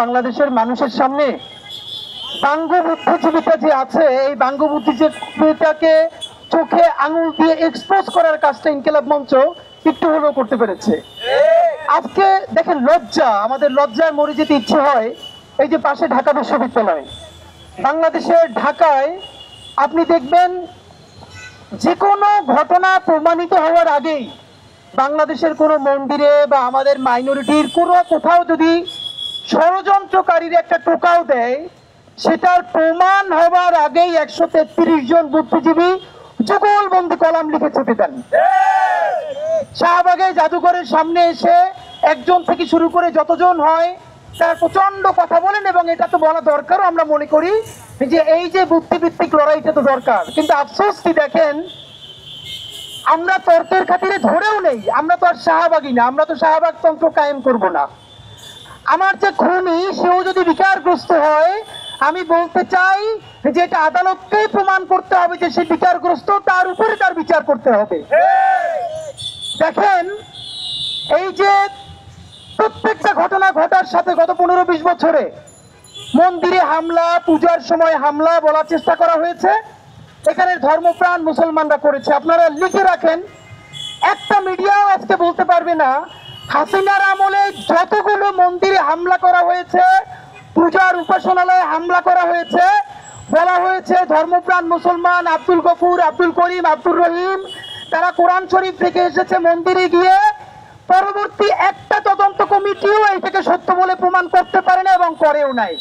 বাংলাদেশের মানুষের সামনে বাঙ্গু বুদ্ধিজীবীটা যে আছে, এই বাঙ্গু বুদ্ধিজীবীটাকে চোখে আঙুল দিয়ে এক্সপোজ করার কাজটা ইনকিলাব মঞ্চ একটু হলেও করতে পেরেছে। আজকে দেখেন লজ্জা, আমাদের লজ্জায় মরে যেতে ইচ্ছে হয়। এই যে পাশে ঢাকা বিশ্ববিদ্যালয়, বাংলাদেশের ঢাকায় আপনি দেখবেন যে কোনো ঘটনা প্রমাণিত হওয়ার আগেই বাংলাদেশের কোনো মন্দিরে বা আমাদের মাইনরিটির কোনো কোথাও যদি ষড়যন্ত্রকারীর একটা টোকাও দেয়, সেটার প্রমাণ হবার আগেই 133 জন বুদ্ধিজীবী যুগলবন্দি কলাম লিখে চেপে দেন। শাহবাগে জাদুঘরের সামনে এসে একজন থেকে শুরু করে যতজন হয় তারা প্রচন্ড কথা বলেন, এবং এটা তো বলা দরকারও। আমরা মনে করি যে এই যে বুদ্ধিভিত্তিক লড়াইটা তো দরকার, কিন্তু আফসোস কি দেখেন, আমরা তর্কের খাতিরে ধরেও নেই। আমরা তো আর শাহবাগী না, আমরা তো শাহবাগ তন্ত্র কায়েম করব না। আমার যে খুনি সেও যদি বিকারগ্রস্ত হয়, আমি বলতে চাই যে এটা আদালতকেই প্রমাণ করতে হবে যে সে বিকারগ্রস্ত, তার উপরে তার বিচার করতে হবে। দেখেন, এই যে প্রত্যেকটা ঘটনা ঘটার সাথে গত 15-20 বছরে মন্দিরে হামলা, পূজার সময় হামলা বলার চেষ্টা করা হয়েছে, এখানে ধর্মপ্রাণ মুসলমানরা করেছে। আপনারা লিখে রাখেন, একটা মিডিয়াও আজকে বলতে পারবে না হাসিনার আমলে যতগুলো মন্দিরে হামলা করা হয়েছে, পূজার উপাসনালয়ে হামলা করা হয়েছে, বলা হয়েছে ধর্মপ্রাণ মুসলমান আব্দুল গফুর, আব্দুল করিম, আব্দুর রহিম তারা কোরআন শরীফ থেকে এসেছে মন্দিরে গিয়ে, পরবর্তী একটা তদন্ত কমিটিও এটাকে সত্য বলে প্রমাণ করতে পারে না এবং করেও নাই।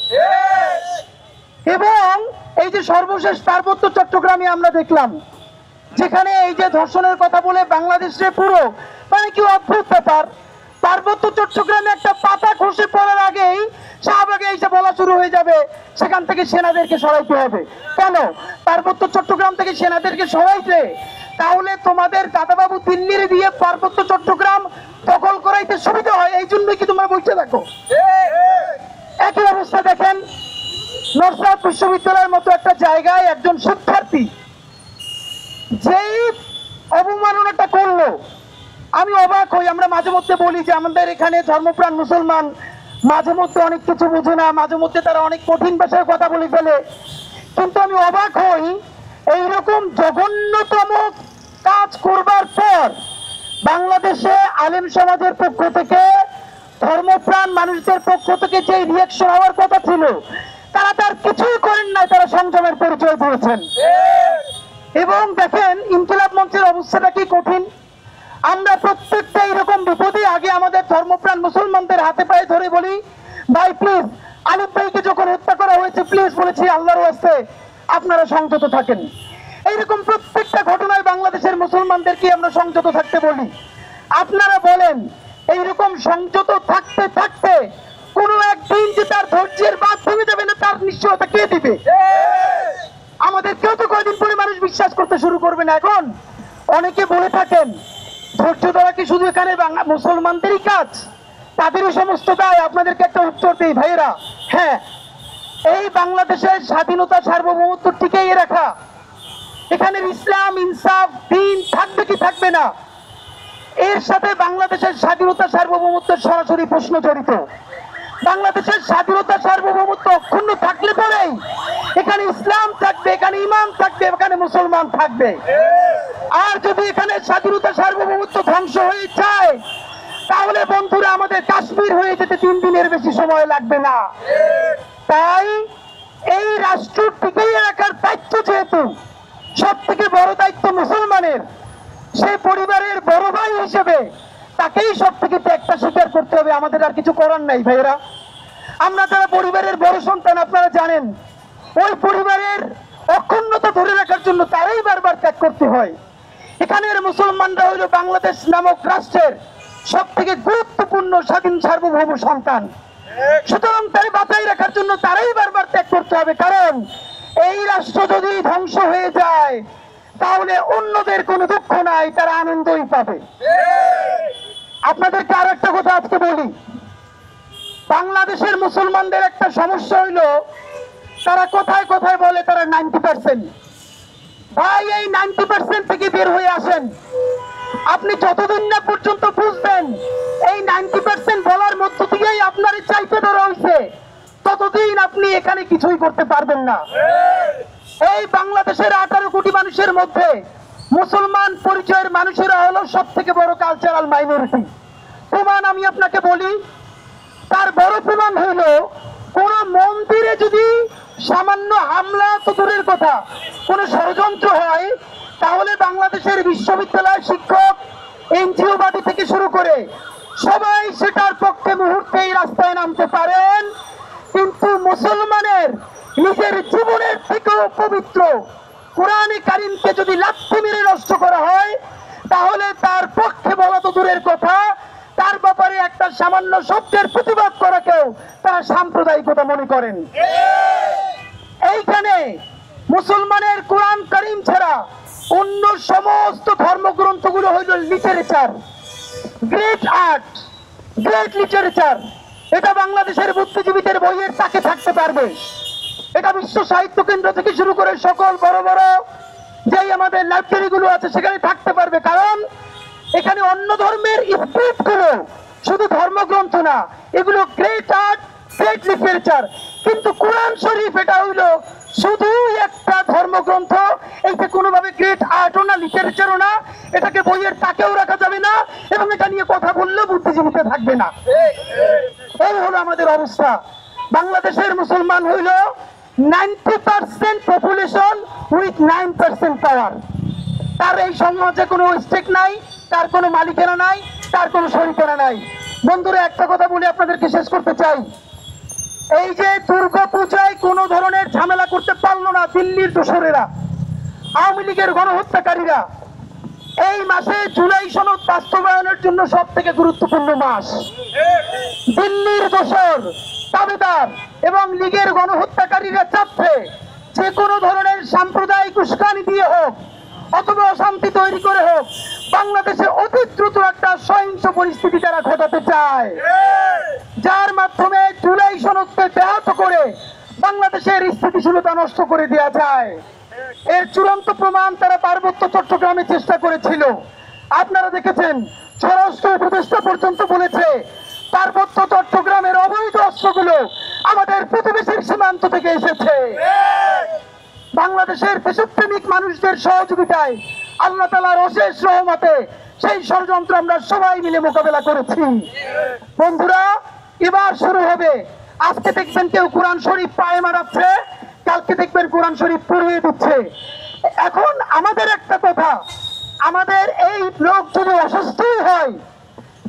এবং এই যে সর্বশেষ পার্বত্য চট্টগ্রামে আমরা দেখলাম, যেখানে এই যে ধর্ষণের কথা বলে বাংলাদেশে পুরো মানে কি অদ্ভুত ব্যাপার, পার্বত্য চট্টগ্রামে একটা পাতা খসে পড়ার আগেই শাহবাগে এসে বলা শুরু হয়ে যাবে সেখান থেকে সেনাদেরকে সরাইতে হবে। কেন পার্বত্য চট্টগ্রাম থেকে সেনাদেরকে সরাইতে? তাহলে তোমাদের দাদাবাবু দিল্লির দিয়ে পার্বত্য চট্টগ্রাম দখল করাইতে সুবিধা হয়, এই জন্যই কি তোমরা বলতে থাকো? একই অবস্থা দেখেন, নরসাদ বিশ্ববিদ্যালয়ের মতো একটা জায়গায় একজন শিক্ষার্থী যেই অবমাননাটা করলো, আমি অবাক হই। আমরা মাঝে মধ্যে বলি যে আমাদের এখানে ধর্মপ্রাণ মুসলমান মাঝে মধ্যে অনেক কিছু বোঝে না, মাঝে মধ্যে তারা অনেক কঠিন ভাষায় কথা বলে ফেলে, কিন্তু আমি অবাক হই এইরকম জঘন্যতম কাজ করবার পর বাংলাদেশে আলেম সমাজের পক্ষ থেকে, ধর্মপ্রাণ মানুষদের পক্ষ থেকে যে রিয়াকশন হওয়ার কথা ছিল, তারা তার কিছুই করেন নাই, তারা সংযমের পরিচয় দিয়েছেন। এবং দেখেন ইনকিলাব মঞ্চের অবস্থাটা কি কঠিন। আমরা প্রত্যেকটা এরকম বিপদে আগে আমাদের ধর্মপ্রাণ মুসলমানদের হাতে পায়ে ধরে বলি, ভাই প্লিজ, আলিম ভাইকে যখন হত্যা করা হয়েছে প্লিজ বলেছি আল্লাহর ওয়াস্তে আপনারা সংযত থাকেন। এইরকম প্রত্যেকটা ঘটনায় বাংলাদেশের মুসলমানদেরকে আমরা সংযত থাকতে বলি। আপনারা বলেন এইরকম সংযত থাকতে থাকতে কোনো একদিন যে তার ধৈর্যের বাঁধ ভেঙে যাবে না, তার নিশ্চয়তা কে দিবে? আমাদের কেউ তো কয়দিন পরে মানুষ বিশ্বাস করতে শুরু করবে না। এখন অনেকে বলে থাকেন ধৈর্য ধরা কি শুধু এখানে মুসলমানদেরই কাজ, তাদেরও সমস্ত দায়? আপনাদেরকে একটা উত্তর দিই ভাইয়েরা, হ্যাঁ, এই বাংলাদেশের স্বাধীনতা সার্বভৌমত্ব টিকিয়ে রাখা, এখানে ইসলাম ইনসাফ দ্বীন থাকবে কি থাকবে না, এর সাথে বাংলাদেশের স্বাধীনতা সার্বভৌমত্বের সরাসরি প্রশ্ন জড়িত। বাংলাদেশের স্বাধীনতা সার্বভৌমত্ব অক্ষুণ্ণ থাকলে পরেই এখানে ইসলাম থাকবে, এখানে ইমান থাকবে, এখানে মুসলমান থাকবে। আর যদি এখানে স্বাধীনতা সার্বভৌমত্ব ধ্বংস হয়ে যায়, তাহলে বন্ধুরা আমাদের কাশ্মীর হয়ে যেতে 3 দিনের বেশি সময় লাগবে না। তাই এই রাষ্ট্র টিকিয়ে রাখার দায়িত্ব যেহেতু সব থেকে বড় দায়িত্ব মুসলমানের, সে পরিবারের বড় ভাই হিসেবে তাকেই সব থেকে ত্যাগটা স্বীকার করতে হবে। আমাদের আর কিছু করার নাই ভাইয়েরা। আমরা যারা পরিবারের বড় সন্তান, আপনারা জানেন ওই পরিবারের অক্ষুণ্ণতা ধরে রাখার জন্য তারাই বারবার ত্যাগ করতে হয়। এখানের মুসলমানরা হইল বাংলাদেশ নামক রাষ্ট্রের সব থেকে গুরুত্বপূর্ণ স্বাধীন সার্বভৌম সন্তান, সুতরাং তাই বাঁচাই রাখার জন্য তারাই বারবার ত্যাগ করতে হবে। কারণ এই রাষ্ট্র যদি ধ্বংস হয়ে যায়, তাহলে অন্যদের কোনো দুঃখ নাই, তারা আনন্দই পাবে। আপনাদেরকে আর একটা কথা আজকে বলি, বাংলাদেশের মুসলমানদের একটা সমস্যা হইল, তারা কোথায় কোথায় বলে তারা 90%। ভাই, এই 90% থেকে বের হয়ে আসেন। আপনি যতদিন না পর্যন্ত বুঝবেন এই 90% বলার মধ্য দিয়েই আপনার চাইতে ধরা হয়েছে, ততদিন আপনি এখানে কিছুই করতে পারবেন না। এই বাংলাদেশের 18 কোটি মানুষের মধ্যে মুসলমান পরিচয়ের মানুষেরা হলো সব থেকে বড় কালচারাল মাইনরিটি। প্রমাণ আমি আপনাকে বলি, তার বড় প্রমাণ হলো কোন মন্দিরে যদি সামান্য হামলা তো দূরের কথা, কোন ষড়যন্ত্র হয়, তাহলে বাংলাদেশের বিশ্ববিদ্যালয় শিক্ষক, এনজিওবাদী থেকে শুরু করে সবাই সেটার পক্ষে মুহূর্তেই রাস্তায় নামতে পারেন। কিন্তু মুসলমানের নিজের জীবনের থেকেও পবিত্র কোরআনে কারিমকে যদি লাথি মেরে নষ্ট করা হয়, তাহলে তার পক্ষে বলা তো দূরের কথা, তার ব্যাপারে একটা সামান্য শব্দের প্রতিবাদ করাকেও তারা সাম্প্রদায়িকতা মনে করেন। এইখানে মুসলমানের কোরআন কারিম ছাড়া অন্য সমস্ত ধর্মগ্রন্থগুলো হইল literature, great art, great literature. এটা বাংলাদেশের বুদ্ধিজীবীদের বইয়ের তাকে থাকতে পারবে। এটা বিশ্ব সাহিত্য কেন্দ্র থেকে শুরু করে সকল বড় বড় যেই আমাদের লাইব্রেরি গুলো আছে সেখানে থাকতে পারবে, কারণ এখানে অন্য ধর্মের স্পিরিট গুলো, শুধু ধর্মগ্রন্থ না, এগুলো গ্রেট আর্ট, গ্রেট লিটারেচার। কিন্তু কোরআন শরীফ এটা হইলো শুধু একটা ধর্মগ্রন্থ, এইটা কোনোভাবে গ্রেট আর্টও না, লিটারেচারও না, এটাকে বইয়ের তাকেও রাখা যাবে না, এবং এটা নিয়ে কথা বললেও বুদ্ধিজীবীতে থাকবে না। এই হলো আমাদের অবস্থা। বাংলাদেশের মুসলমান হইল 90% পপুলেশন উইথ 9% পাওয়ার। তার এই সমাজে কোনো স্টেক নাই, তার কোনো মালিকানা নাই, তার কোনো শরিকানা নাই। বন্ধুরা, একটা কথা বলে আপনাদেরকে শেষ করতে চাই। এই যে দুর্গা পূজায় কোন ধরনের ঝামেলা করতে পারলো না দিল্লির দোসরেরা, আওয়ামী লীগের গণহত্যাকারীরা, এই মাসে জুলাই সনদ বাস্তবায়নের জন্য সব থেকে গুরুত্বপূর্ণ মাস। দিল্লির দোসর, দাবিদার এবং লীগের গণহত্যাকারীরা চাচ্ছে যে কোনো ধরনের সাম্প্রদায়িক উস্কানি দিয়ে হোক অথবা অশান্তি তৈরি করে হোক, বাংলাদেশে অতি দ্রুত একটা সহিংস পরিস্থিতি তারা ঘটাতে চায়, যার মাধ্যমে জুলাই সনদকে ব্যাহত করে বাংলাদেশের স্থিতিশীলতা নষ্ট করে দেওয়া যায়। এর চূড়ান্ত প্রমাণ তারা পার্বত্য চট্টগ্রামে চেষ্টা করেছিল। আপনারা দেখেছেন, স্বরাষ্ট্র উপদেষ্টা পর্যন্ত বলেছে পার্বত্য চট্টগ্রামের অবৈধ অস্ত্রগুলো আমাদের প্রতিবেশীর সীমান্ত থেকে এসেছে। বাংলাদেশের দেশপ্রেমিক মানুষদের সহযোগিতায়, আল্লাহ তাআলার অশেষ রহমতে সেই ষড়যন্ত্র আমরা সবাই মিলে মোকাবেলা করেছি। বন্ধুরা, এবার শুরু হবে। আজকে দেখবেন কেউ কোরআন শরীফ পায়ে মারাচ্ছে, কালকে দেখবেন কোরআন শরীফ পড়িয়ে দিচ্ছে। এখন আমাদের একটা কথা, আমাদের এই লোক যদি অসুস্থ হয়,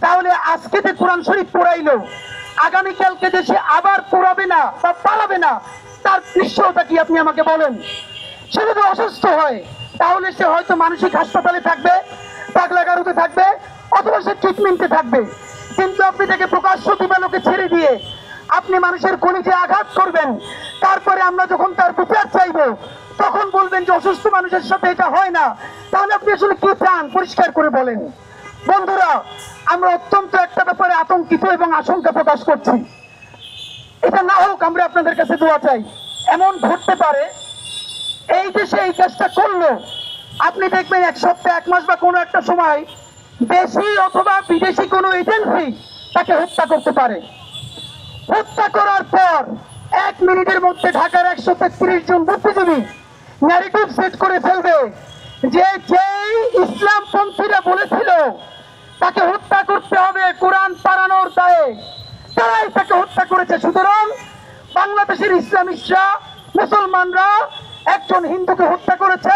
তাহলে আজকে যে কোরআন শরীফ পড়াইলো, আগামীকালকে যে সে আবার পড়াবে না বা পালাবে না, তার নিশ্চয়তা কি আপনি আমাকে বলেন? সে যদি অসুস্থ হয়, তাহলে সে হয়তো মানসিক হাসপাতালে থাকবে, পাগলাগারুতে থাকবে, অথবা সে ট্রিটমেন্টে থাকবে। কিন্তু আপনি তাকে প্রকাশ্য দিবালোকে ছেড়ে দিয়ে আপনি মানুষের কলিজে আঘাত করবেন, তারপরে আমরা যখন তার বিচার চাইব তখন বলবেন যে অসুস্থ মানুষের সাথে এটা হয় না। তাহলে আপনি আসলে কি চান, পরিষ্কার করে বলেন। বন্ধুরা, আমরা অত্যন্ত একটা ব্যাপারে আতঙ্কিত এবং আশঙ্কা প্রকাশ করছি। এটা না হোক, আমরা আপনাদের কাছে দোয়া চাই। এমন ঘটতে পারে এই দেশে এই কাজটা করলো, আপনি দেখবেন এক সপ্তাহ, এক মাস বা কোনো একটা সময় দেশি অথবা বিদেশি কোনো এজেন্সি তাকে হত্যা করতে পারে। হত্যা করার পর 1 মিনিটের মধ্যে ঢাকার 133 জন বুদ্ধিজীবী ন্যারেটিভ সেট করে ফেলবে যে যেই ইসলামপন্থীরা বলেছিল তাকে হত্যা করতে হবে কোরআন পাড়ানোর দায়ে, তারাই তাকে হত্যা করেছে। সুতরাং বাংলাদেশের ইসলামিস্টরা, মুসলমানরা একজন হিন্দুকে হত্যা করেছে।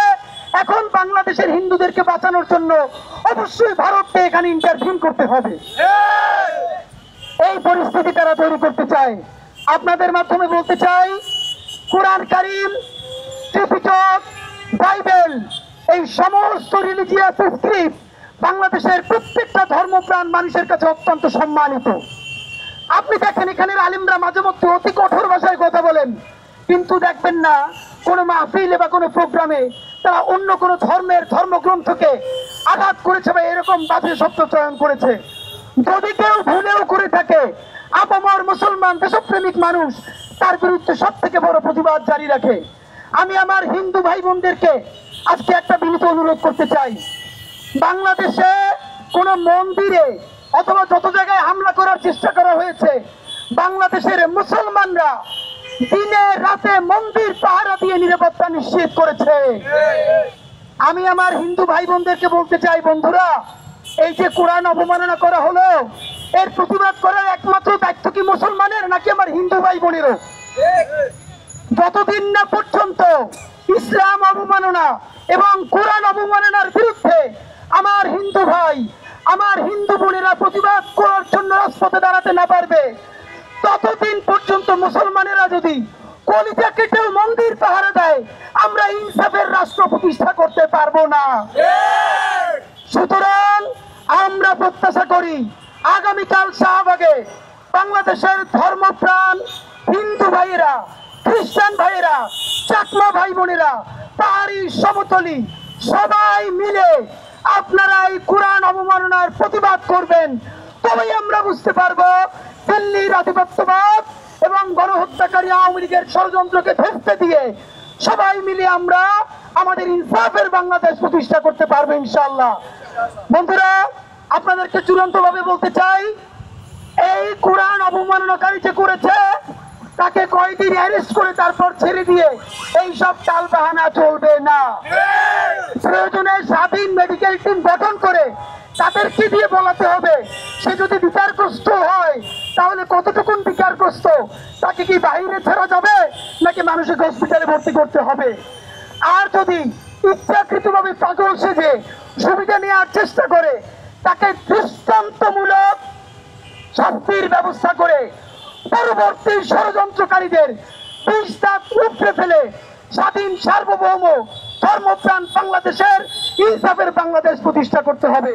এখন বাংলাদেশের হিন্দুদেরকে বাঁচানোর জন্য অবশ্যই ভারতকে এখানে ইন্টারভিউ করতে হবে। এই পরিস্থিতি তারা তৈরি করতে চায়। আপনাদের মাধ্যমে বলতে চাই, কোরআন কারীম, ত্রিপিটক, বাইবেল, এই সমস্ত রিলিজিয়াস স্ক্রিপ্ট বাংলাদেশের প্রত্যেকটা ধর্মপ্রাণ মানুষের কাছে অত্যন্ত সম্মানিত। আপনি দেখেন এখানের আলিমরা মাঝে মধ্যে অতি কঠোর ভাষায় কথা বলেন, কিন্তু দেখবেন না কোনো মাহফিলে বা কোনো প্রোগ্রামে তারা অন্য কোনো ধর্মের ধর্মগ্রন্থকে আঘাত করেছে বা এরকম বাজে শব্দ চয়ন করেছে। যদি কেউ ভুলেও করে থাকে, আপামর মুসলমান দেশপ্রেমিক মানুষ তার বিরুদ্ধে সব থেকে বড় প্রতিবাদ জারি রাখে। আমি আমার হিন্দু ভাই বোনদেরকে আজকে একটা বিনীত অনুরোধ করতে চাই, বাংলাদেশে কোনো মন্দিরে অথবা যত জায়গায় হামলা করার চেষ্টা করা হয়েছে, বাংলাদেশের মুসলমানরা দিনে রাতে মন্দির পাহারা দিয়ে নিরাপত্তা নিশ্চিত করেছে। আমি আমার হিন্দু ভাই বোনদেরকে বলতে চাই, বন্ধুরা, এই যে কোরআন অবমাননা করা হলো, এর প্রতিবাদ করার একমাত্র দায়িত্ব কি মুসলমানের নাকি আমার হিন্দু ভাই বোনেরও? যতদিন না পর্যন্ত ইসলাম অবমাননা এবং কোরআন অবমাননার বিরুদ্ধে আমার হিন্দু ভাই, আমার হিন্দু বোনেরা প্রতিবাদ করার জন্য রাজপথে দাঁড়াতে না পারবে, ততদিন পর্যন্ত মুসলমানেরা যদি কলিজা কেটেও মন্দির পাহারা দেয়, আমরা ইনসাফের রাষ্ট্র প্রতিষ্ঠা করতে পারবো না। সুতরাং আমরা প্রত্যাশা করি আগামীকাল শাহবাগে বাংলাদেশের ধর্মপ্রাণ হিন্দু ভাইয়েরা, খ্রিস্টান ভাইয়েরা, চাকমা ভাই বোনেরা, পাহাড়ি সমতলি সবাই মিলে আপনারা এই কোরআন অবমাননার প্রতিবাদ করবেন। তবেই আমরা বুঝতে পারবো দিল্লির আধিপত্যবাদ এবং গণহত্যাকারী আওয়ামী লীগের ষড়যন্ত্রকে ধরতে দিয়ে সবাই মিলে আমরা আমাদের ইনসাফের বাংলাদেশ প্রতিষ্ঠা করতে পারবো ইনশাআল্লাহ। বন্ধুরা, আপনাদেরকে চূড়ান্ত ভাবে বলতে চাই, এই কোরআন অবমাননাকারী যে করেছে তাকে কয়েকদিন অ্যারেস্ট করে তারপর ছেড়ে দিয়ে এই সব টাল বাহানা চলবে না। প্রয়োজনে স্বাধীন মেডিকেল টিম গঠন করে তাদেরকে দিয়ে বলাতে হবে, সে যদি বিচারগ্রস্ত হয় তাহলে কতটুকুন বিচারগ্রস্ত, তাকে কি বাইরে ছাড়া যাবে নাকি মানসিক হসপিটালে ভর্তি করতে হবে? আর যদি ইচ্ছাকৃতভাবে পাগল সেজে সুবিধা নেওয়ার চেষ্টা করে, তাকে দৃষ্টান্তমূলক শাস্তির ব্যবস্থা করে পরবর্তী ষড়যন্ত্রকারীদের বিষ দাঁত উপড়ে ফেলে স্বাধীন সার্বভৌম ধর্মপ্রাণ বাংলাদেশের ইনসাফের বাংলাদেশ প্রতিষ্ঠা করতে হবে।